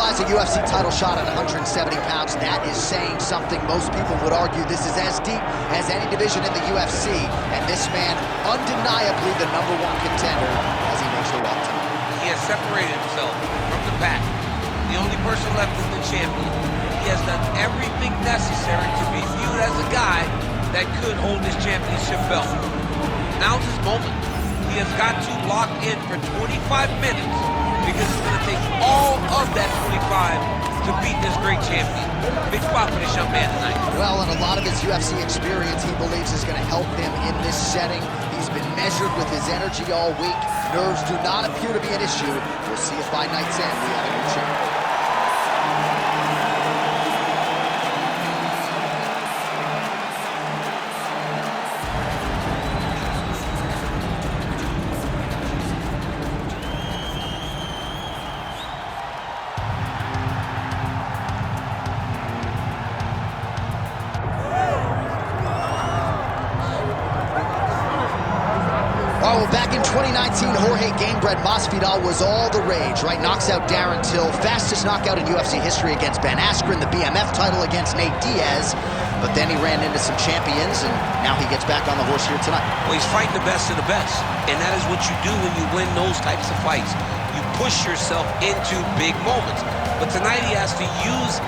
visualize a UFC title shot at 170 pounds, that is saying something. Most people would argue this is as deep as any division in the UFC, and this man, undeniably the #1 contender as he makes the walk tonight. He has separated himself from the pack. The only person left is the champion. He has done everything necessary to be viewed as a guy that could hold his championship belt. Now's his moment. He has got to lock in for 25 minutes because it's going to take all of that 25 to beat this great champion. Big spot for this young man tonight. Well, and a lot of his UFC experience he believes is going to help him in this setting. He's been measured with his energy all week. Nerves do not appear to be an issue. We'll see if by night's end we have a new champion. Well, back in 2019, Jorge Gamebred Masvidal was all the rage, right? Knocks out Darren Till, fastest knockout in UFC history against Ben Askren, the BMF title against Nate Diaz. But then he ran into some champions, and now he gets back on the horse here tonight. Well, he's fighting the best of the best, and that is what you do when you win those types of fights. You push yourself into big moments. But tonight he has to use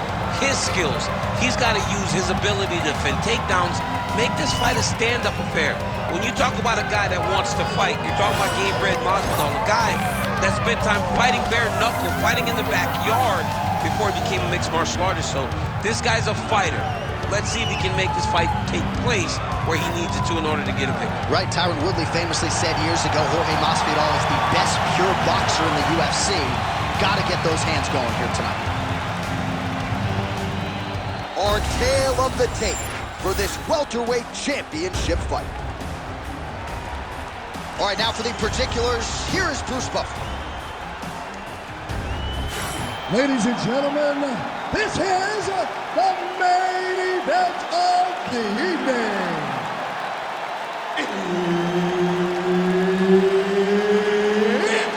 his skills. He's got to use his ability to defend takedowns, make this fight a stand-up affair. When you talk about a guy that wants to fight, you're talking about Gamebred Masvidal, a guy that spent time fighting bare knuckle, fighting in the backyard before he became a mixed martial artist. So this guy's a fighter. Let's see if he can make this fight take place where he needs it to in order to get a victory. Right, Tyron Woodley famously said years ago, Jorge Masvidal is the best pure boxer in the UFC. Got to get those hands going here tonight. Our tale of the tape for this welterweight championship fight. All right, now for the particulars, here is Bruce Buffer. Ladies and gentlemen, this is the main event of the evening. It's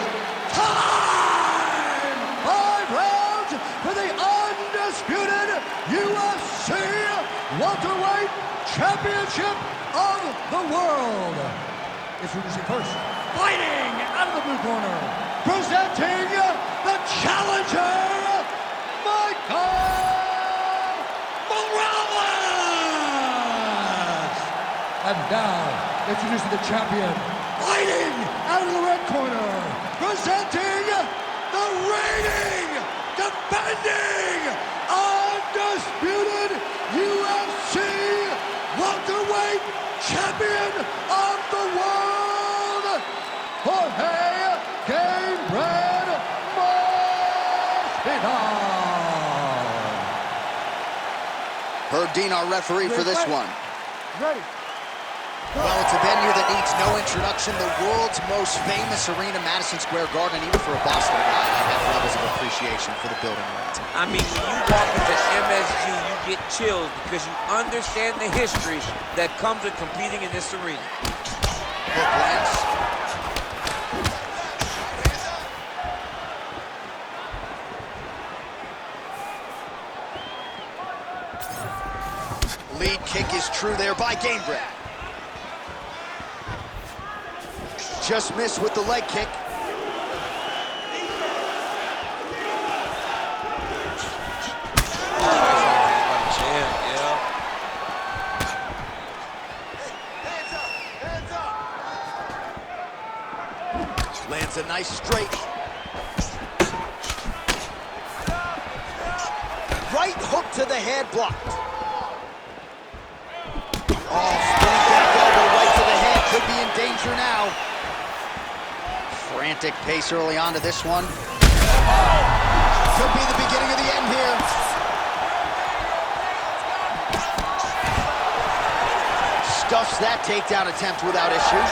time! 5 rounds for the undisputed UFC welterweight championship of the world. Introducing first, fighting out of the blue corner, presenting the challenger, Michael Morales! And now, introducing the champion, fighting out of the red corner, presenting the reigning, defending, undisputed UFC welterweight champion of the world, Jorge Gamebred Masvidal. Herb Dean, our referee for this one. Ready. Well, it's a venue that needs no introduction. The world's most famous arena, Madison Square Garden. Even for a Boston guy, I have levels of appreciation for the building right now. I mean, when you walk into MSG, you get chills because you understand the history that comes with competing in this arena. Hook lands. Lead kick is true there by Gamebred. Just missed with the leg kick. Lands a nice straight. Right hook to the head, blocked. Oh, spinning back elbow right to the head. Could be in danger now. Frantic pace early on to this one. Could be the beginning of the end here. Stuffs that takedown attempt without issue.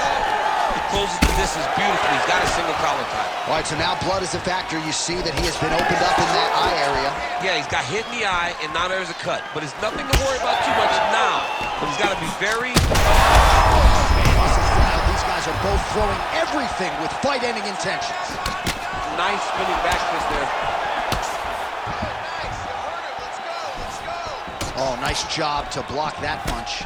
He closes the distance beautifully. He's got a single collar tie. All right, so now blood is a factor. You see that he has been opened up in that eye area. Yeah, he's got hit in the eye, and now there's a cut. But it's nothing to worry about too much now. But he's got to be very... These guys are both throwing everything with fight-ending intentions. Nice spinning back fist there. Oh, nice job to block that punch.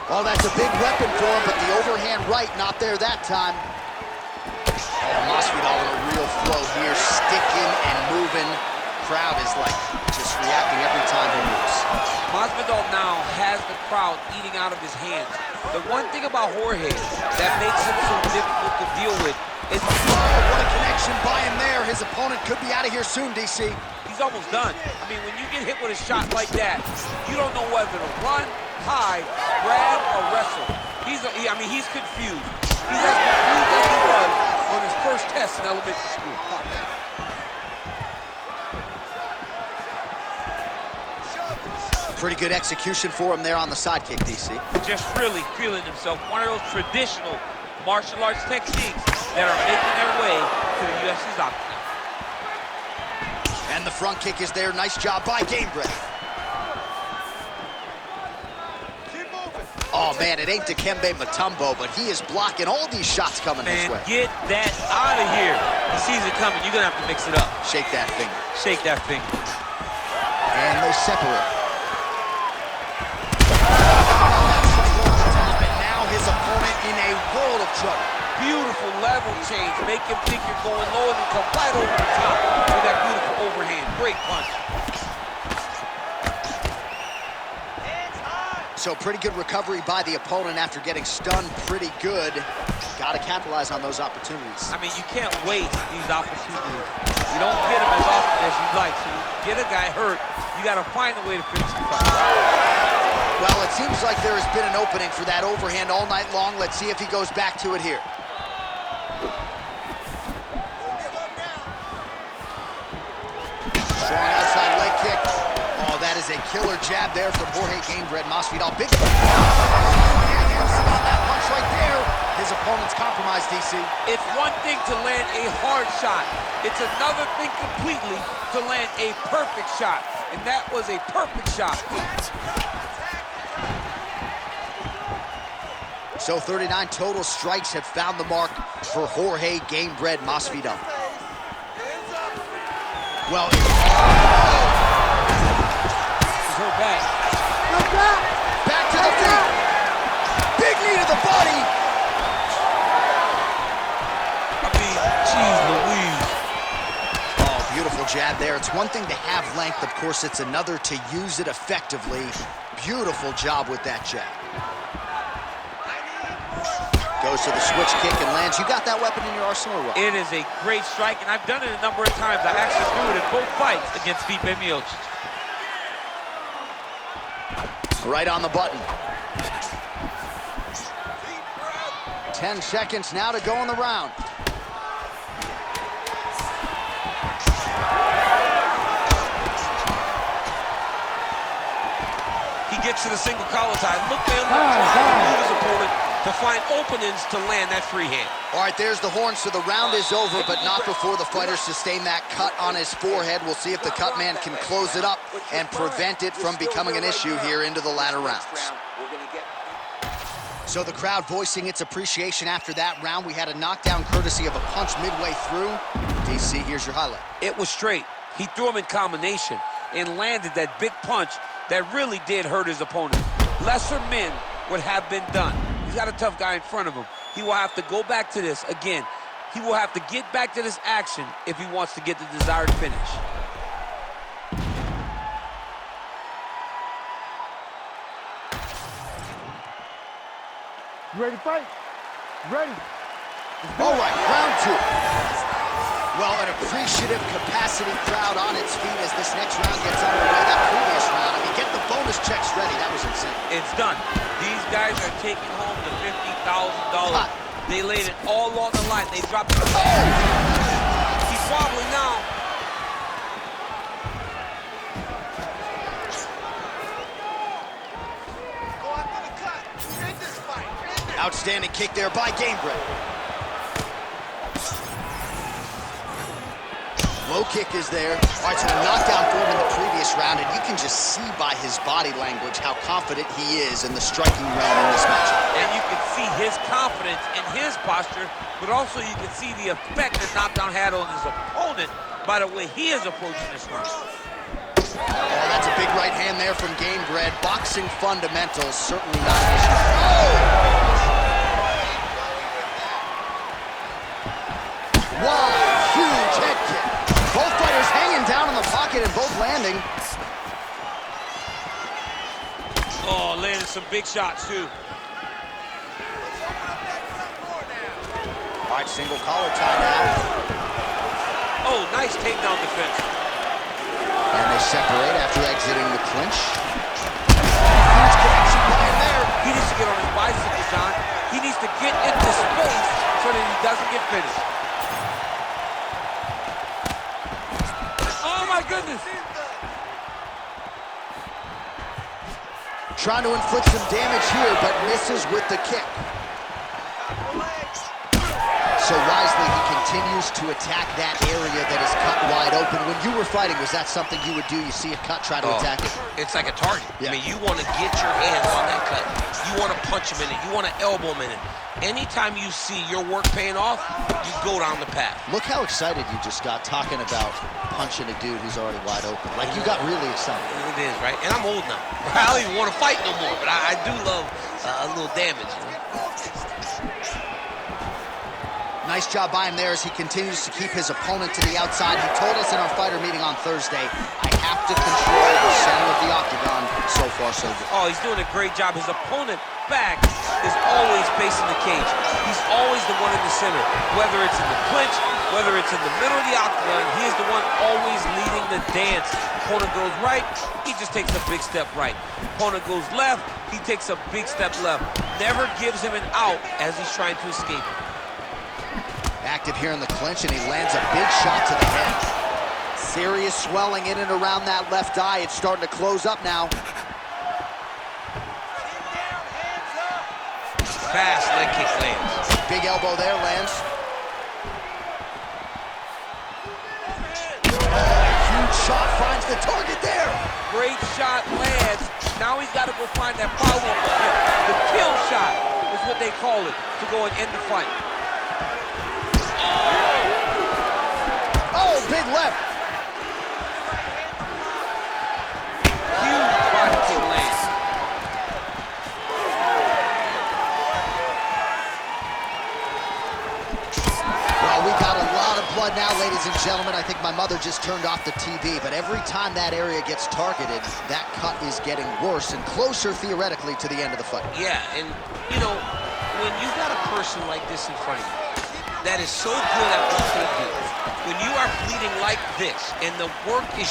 Oh, that's a big weapon for him, but the overhand right not there that time. Oh, Masvidal in a real flow here, sticking and moving. Crowd is like just reacting every time he moves. Masvidal now has the crowd eating out of his hands. The one thing about Jorge that makes him so difficult to deal with is... Oh, what a connection by him there. His opponent could be out of here soon, DC. He's almost done. I mean, when you get hit with a shot like that, you don't know whether to run, hide, grab, or wrestle. He's confused. He's as confused as he was on his first test in elementary school. Pretty good execution for him there on the sidekick, DC. Just really feeling himself. One of those traditional martial arts techniques that are making their way to the UFC's octagon. And the front kick is there. Nice job by Gamebred. Oh, man, it ain't Dikembe Mutombo, but he is blocking all these shots coming his way. Get that out of here. He sees it coming. You're going to have to mix it up. Shake that finger. Shake that finger. And they separate. His opponent in a world of trouble. Beautiful level change. Make him think you're going low and come right over the top with that beautiful overhand. Great punch. So pretty good recovery by the opponent after getting stunned pretty good. Got to capitalize on those opportunities. I mean, you can't waste these opportunities. You don't get them as often as you'd like. So you get a guy hurt, you got to find a way to finish the fight. Well, it seems like there has been an opening for that overhand all night long. Let's see if he goes back to it here. Strong outside leg kick. Oh, that is a killer jab there from Jorge Gamebred. Masvidal, big on that punch right there. His opponent's compromised, DC. It's one thing to land a hard shot. It's another thing completely to land a perfect shot. And that was a perfect shot. So 39 total strikes have found the mark for Jorge Gamebred Masvidal. Well, he's hurt back. Back to the feet. Big knee to the body. I mean, geez Louise. Oh, beautiful jab there. It's one thing to have length, of course. It's another to use it effectively. Beautiful job with that jab. Goes to the switch kick and lands. You got that weapon in your arsenal, Rob? It is a great strike, and I've done it a number of times. I actually threw it in both fights against Stipe Miocic. Right on the button. 10 seconds now to go in the round. He gets to the single collar tie. Look at him trying to move his opponent to find openings to land that free hand. All right, there's the horn, so the round is over, but not before the fighter sustained that cut on his forehead. We'll see if the cut man can close it up and prevent it from becoming an issue here into the latter rounds. So the crowd voicing its appreciation after that round. We had a knockdown courtesy of a punch midway through. DC, here's your highlight. It was straight. He threw him in combination and landed that big punch that really did hurt his opponent. Lesser men would have been done. He's got a tough guy in front of him. He will have to go back to this again. He will have to get back to this action if he wants to get the desired finish. You ready to fight? Ready. All right, round two. Well, an appreciative capacity crowd on its feet as this next round gets underway. That previous round, I mean, get the bonus checks ready. That was insane. It's done. These guys are taking home the $50,000. They laid it all on the line. They dropped it. Oh! He's wobbling now. Go after the cut. End this fight. Outstanding kick there by Gamebred. Low kick is there. All right, so a knockdown for him in the previous round, and you can just see by his body language how confident he is in the striking realm in this match. And you can see his confidence in his posture, but also you can see the effect that knockdown had on his opponent by the way he is approaching this round. That's a big right hand there from Gamebred. Boxing fundamentals, certainly not an issue. Oh! Wide, huge head kick. Both fighters hanging down in the pocket and both landing. Oh, landed some big shots, too. All right, single collar tie now. Oh, nice takedown defense. And they separate after exiting the clinch. Huge connection by him there. He needs to get on his bicycle, John. He needs to get into space so that he doesn't get finished. Oh, my goodness. Trying to inflict some damage here, but misses with the kick. So wisely, he continues to attack that area that is cut wide open. When you were fighting, was that something you would do? You see a cut, try to attack it? It's like a target. Yeah. I mean, you want to get your hands on that cut. You want to punch him in it. You want to elbow him in it. Anytime you see your work paying off, you go down the path. Look how excited you just got talking about punching a dude who's already wide open. Like, you got really excited. It is, right? And I'm old now. I don't even want to fight no more, but I do love a little damage. You know? Nice job by him there as he continues to keep his opponent to the outside. He told us in our fighter meeting on Thursday, I have to control the center of the octagon. So far, so good. Oh, he's doing a great job. His opponent back is always facing the cage. He's always the one in the center. Whether it's in the clinch, whether it's in the middle of the octagon, he is the one always leading the dance. Opponent goes right, he just takes a big step right. Opponent goes left, he takes a big step left. Never gives him an out as he's trying to escape. Active here in the clinch, and he lands a big shot to the head. Serious swelling in and around that left eye. It's starting to close up now. Fast leg kick lands. Big elbow there, lands. Huge shot finds the target there. Great shot lands. Now he's got to go find that follow-up. The kill shot is what they call it, to go and end the fight. Oh, big left. Huge body kick lands. Well, we got a lot of blood now, ladies and gentlemen. I think my mother just turned off the TV, but every time that area gets targeted, that cut is getting worse and closer, theoretically, to the end of the fight. Yeah, and, you know, when you got a person like this in front of you that is so good at what they do, when you are bleeding like this and the work is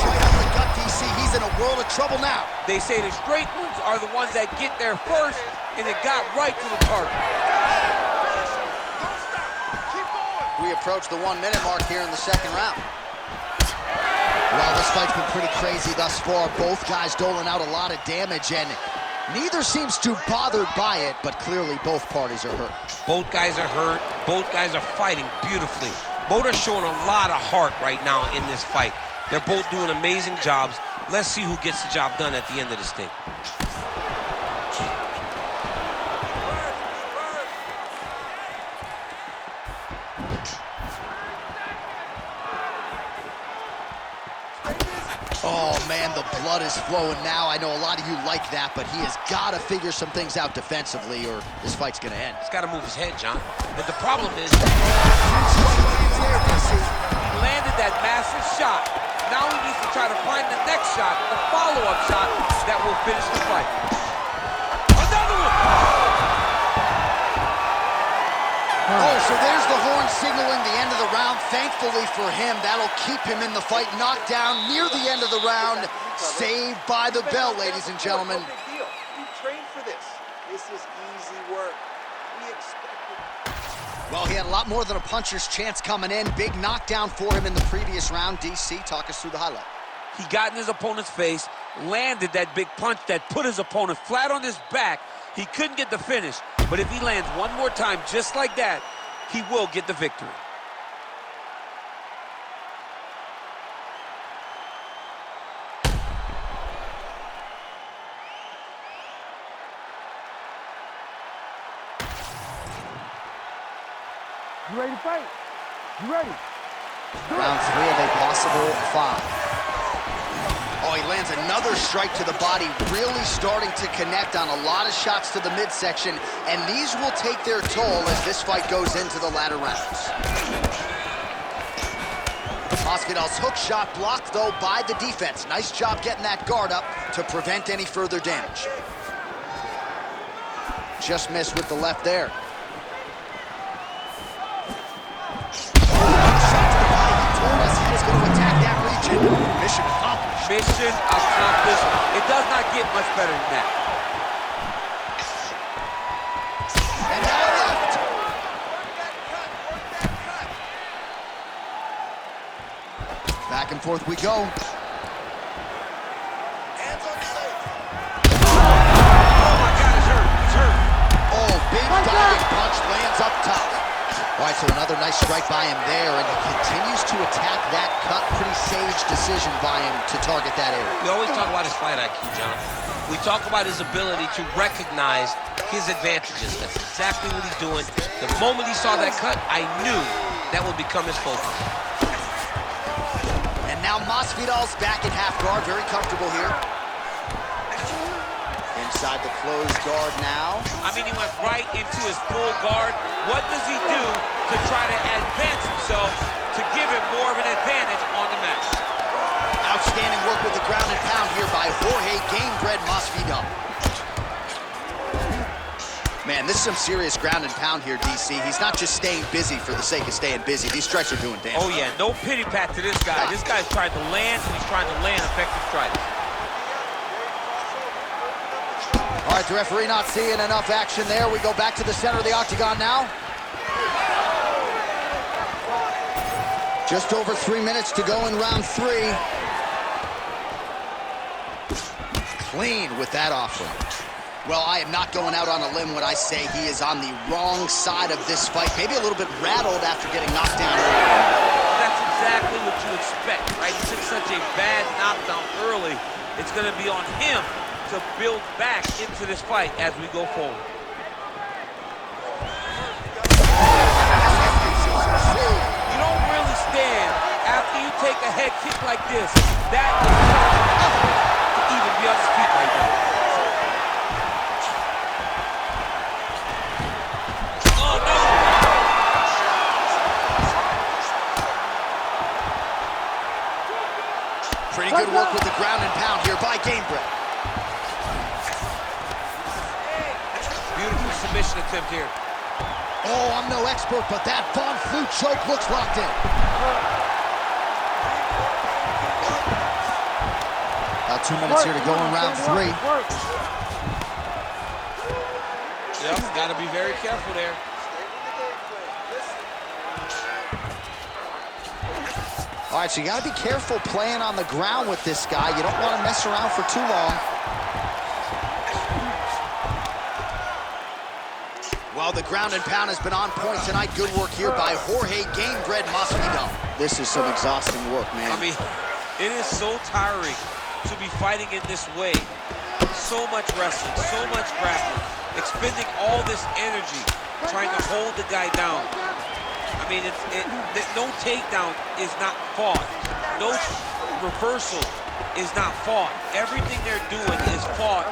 Right up the gut, DC. He's in a world of trouble now. they say the straight ones are the ones that get there first, and it got right to the target. We approach the 1 minute mark here in the second round. Well, this fight's been pretty crazy thus far. Both guys doling out a lot of damage, and neither seems too bothered by it, but clearly both parties are hurt. Both guys are hurt. Both guys are fighting beautifully. Both are showing a lot of heart right now in this fight. They're both doing amazing jobs. Let's see who gets the job done at the end of this thing. Oh, man, the blood is flowing now. I know a lot of you like that, but he has got to figure some things out defensively or this fight's going to end. He's got to move his head, John. And the problem is, He landed that massive shot. Now he needs to try to find the next shot, the follow-up shot that will finish the fight. Another one! Oh, so there's the horn signaling the end of the round. Thankfully for him, that'll keep him in the fight. Knocked down near the end of the round. Saved by the bell, ladies and gentlemen. No big deal. We trained for this. This is easy work. We expected. Well, he had a lot more than a puncher's chance coming in. Big knockdown for him in the previous round. DC, talk us through the highlight. He got in his opponent's face, landed that big punch that put his opponent flat on his back. He couldn't get the finish, but if he lands one more time just like that, he will get the victory. You ready to fight? You ready? Round 3 of a possible 5. Oh, he lands another strike to the body, really starting to connect on a lot of shots to the midsection, and these will take their toll as this fight goes into the latter rounds. Masvidal's hook shot blocked, though, by the defense. Nice job getting that guard up to prevent any further damage. Just missed with the left there. Told us he was going to attack that region. Mission accomplished. Mission accomplished. It does not get much better than that. And now left. Back and forth we go. Hands on your legs. Oh my God, it's hurt. It's hurt. Oh, big diving punch lands up top. All right, so another nice strike by him there, and he continues to attack that cut. Pretty sage decision by him to target that area. We always talk about his fight IQ, John. We talk about his ability to recognize his advantages. That's exactly what he's doing. The moment he saw that cut, I knew that would become his focus. And now Masvidal's back in half guard, very comfortable here. Inside the closed guard now. I mean, he went right into his full guard. What does he do to try to advance himself to give him more of an advantage on the mat? Outstanding work with the ground and pound here by Jorge Gamebred Masvidal. Man, this is some serious ground and pound here, DC. He's not just staying busy for the sake of staying busy. These strikes are doing damage. Oh, yeah, no pity pat to this guy. This guy's trying to land, and he's trying to land effective strikes. All right, the referee not seeing enough action there. We go back to the center of the octagon now. Just over 3 minutes to go in round 3. Clean with that offering. Well, I am not going out on a limb when I say he is on the wrong side of this fight. Maybe a little bit rattled after getting knocked down early. That's exactly what you expect, right? He took such a bad knockdown early. It's going to be on him to build back into this fight as we go forward. You don't really stand after you take a head kick like this. That is to even be on his feet like that. Oh, no! Pretty good work with the ground and pound here by Gamebred. Beautiful submission attempt here. Oh, I'm no expert, but that Von Flue choke looks locked in. About 2 minutes here to go in round 3. Yep, got to be very careful there. All right, so you got to be careful playing on the ground with this guy. You don't want to mess around for too long. Well, the ground and pound has been on point tonight. Good work here by Jorge Gamebred Masvidal. This is some exhausting work, man. I mean, it is so tiring to be fighting in this way. So much wrestling, so much grappling, expending all this energy trying to hold the guy down. I mean, no takedown is not fought. No reversal is not fought. Everything they're doing is fought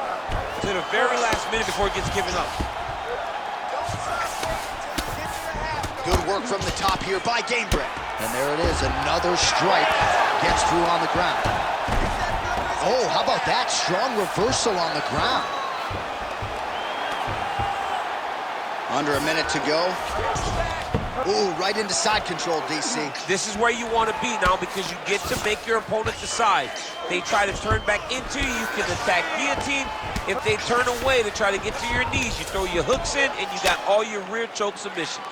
to the very last minute before it gets given up. Good work from the top here by Gamebred. And there it is, another strike. Gets through on the ground. Oh, how about that? Strong reversal on the ground. Under a minute to go. Ooh, right into side control, DC. This is where you want to be now because you get to make your opponent decide. They try to turn back into you, you can attack guillotine. If they turn away to try to get to your knees, you throw your hooks in and you got all your rear choke submissions.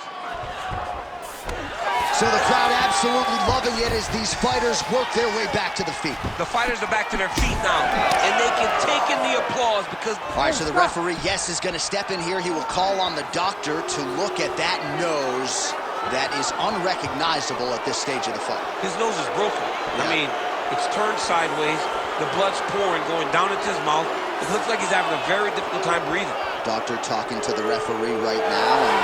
So the crowd absolutely loving it as these fighters work their way back to the feet. The fighters are back to their feet now, and they can take in the applause because... All right, so the referee, yes, is going to step in here. He will call on the doctor to look at that nose that is unrecognizable at this stage of the fight. His nose is broken. Yeah. I mean, it's turned sideways. The blood's pouring, going down into his mouth. It looks like he's having a very difficult time breathing. Doctor talking to the referee right now, and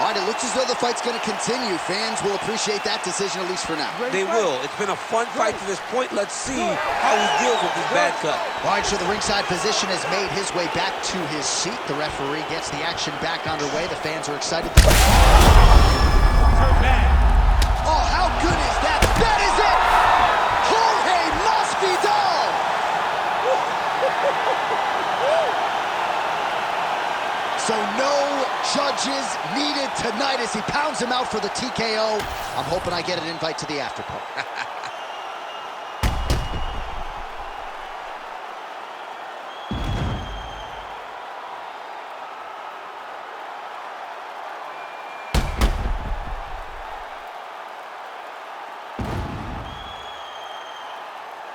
All right, it looks as though the fight's going to continue. Fans will appreciate that decision, at least for now. They will. It's been a fun fight to this point. Let's see how he deals with this bad cut. All right, so the ringside physician has made his way back to his seat. The referee gets the action back underway. The fans are excited. Oh, how good is that? That is it! Jorge Masvidal! So no judges needed tonight as he pounds him out for the TKO. I'm hoping I get an invite to the after party.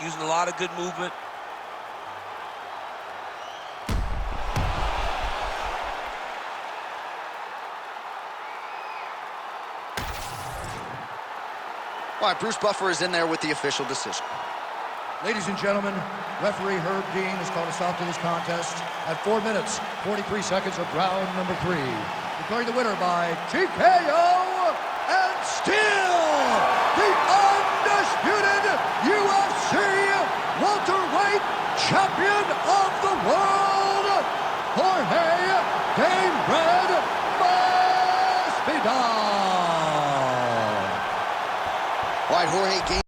Using a lot of good movement. All right, Bruce Buffer is in there with the official decision. Ladies and gentlemen, referee Herb Dean has called a stop to this contest at 4 minutes, 43 seconds of round number 3. Declaring the winner by TKO and still the undisputed UFC welterweight champion of the world, Jorge Gamebred Masvidal. All right, Jorge.